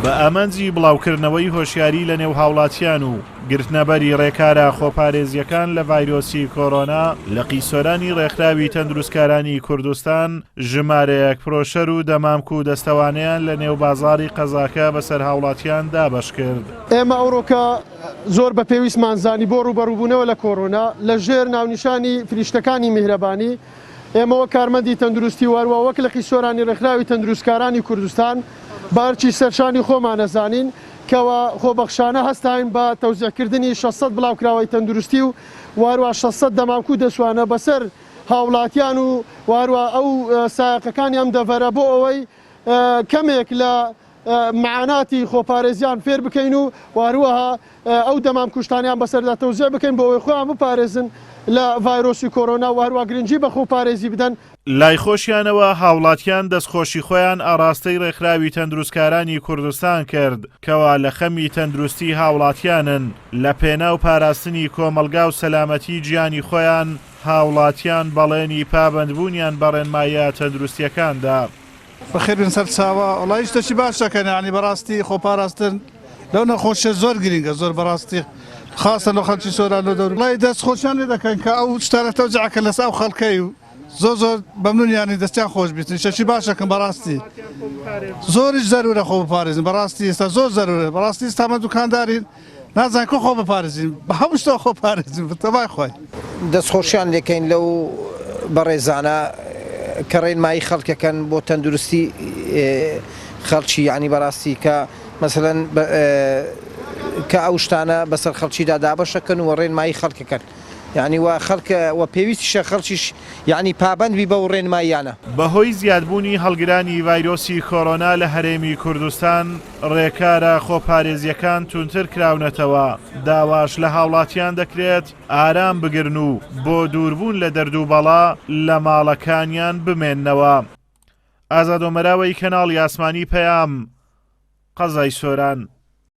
بە ئامانجی بڵاوکردنەوەی هۆشیاری لە نێو هاوڵاتیان و گرتنەبەری ڕێکارە خۆپارێزیەکان لە ڤایرۆسی کۆڕۆنا لە قیسۆرانی ڕێکخراوی تەندروستکارانی کوردستان ژمارەیەک پرۆشەر و دەمامک و دەستەوانەیان لە نێو بازاڕی قەزاکە بەسەر هاوڵاتیان دابەش کرد. ئێمە ئەوڕۆکە زۆر بە پێویستمانزانی بۆ ڕوبەڕووبوونەوە لە کۆڕۆنا لە ژێر ناونیشانی فریشتەکانی میهرەبانی ئێمەوە کارمەندی تەندروستی واروە وەک لە قیسۆرانی ڕێکخراوی تەندروستکارانی کوردستان بارچی سەرشانی خۆمانەزانین کەوە خۆبەخشانە هەستاین بە تەوزیعکردنی 600 بڵاوکراوەی تەندروستی و واروە 600 دەمامک و دەسوانە بەسەر هاوڵاتیان و واروە ئەو سایقەکانی ئەم دەڤەرە بۆ ئەوەی کەمێک لە معاناتی خۆپارێزیان فێر بکەین و واروەها ئەو دەمام کوشتانیان بەسەردا تەوزیع بکەین بۆ ئەوەی خۆیان بپارێزن لە ڤایرۆسی کۆڕۆنا واروە گرنگی بە خۆپارێزی بدەن. لای خۆشیانەوە هاوڵاتیان دەستخۆشی خۆیان ئاراستەی ڕێکخراوی تەندروستکارانی کوردستان کرد کەوا لە خەمی تەندروستی هاوڵاتیانن لە پێناو پاراستنی کۆمەلگا و سەلامەتی گیانی خۆیان هاوڵاتیان بەڵێنی پابەندبوونیان بە ڕێنمایە تەندروستیەکاندا. بەخێربن سەر چاوە وڵی شتێکی باشەکەن ینی بەڕاستی خۆپاراستن لەو نەخۆشیە زۆر گرنگە زۆر بەڕاستی خاصە لە خەڵکی سۆران لە دەور وڵی دەست خۆشیان لێ دەکەن کە ئەو شتانە تەوجیعکە لەسا ئەو خەڵکەی و زۆر بەمنونیانی دەستیان خۆش بیتن شەشی باشەکەن بەڕاستی زۆریش زەرورە خۆ بپارێزین بەڕاستی ئێستا زۆر زەرورە بەڕاستی ئێستامە دوکاندارین نازان کۆ خۆ بپارێزین بە هەموو شتەوە خۆ پارێزین بەتەبای خۆی دەستخۆشیان لێکەین لەو بەڕێزانە کە ڕێنمایی خەڵکەکەن بۆ تەندروستی خەڵکی یعنی بەڕاستی کە مەسەلەن کە ئەو شتانە بەسەر خەڵکیدا دابەشەکەن و ڕێنمایی خەڵکەکەن یعنی وا خەڵکە و پێویستیشە خەڵکیش یعنی پابەندبی بەو ڕێنماییانە. بەهۆی زیادبوونی هەڵگرانی ڤایرۆسی کۆڕۆنا لە هەرێمی کوردستان ڕێکارە خۆپارێزیەکان تونتر کراونەتەوە داواش لە هاوڵاتیان دەکرێت ئارام بگرن و بۆ دووربوون لە دەردووبەڵا لە ماڵەکانیان بمێننەوە. ئازاد ئۆمەراوی کەناڵی ئاسمانی پەیام قەزای سۆران.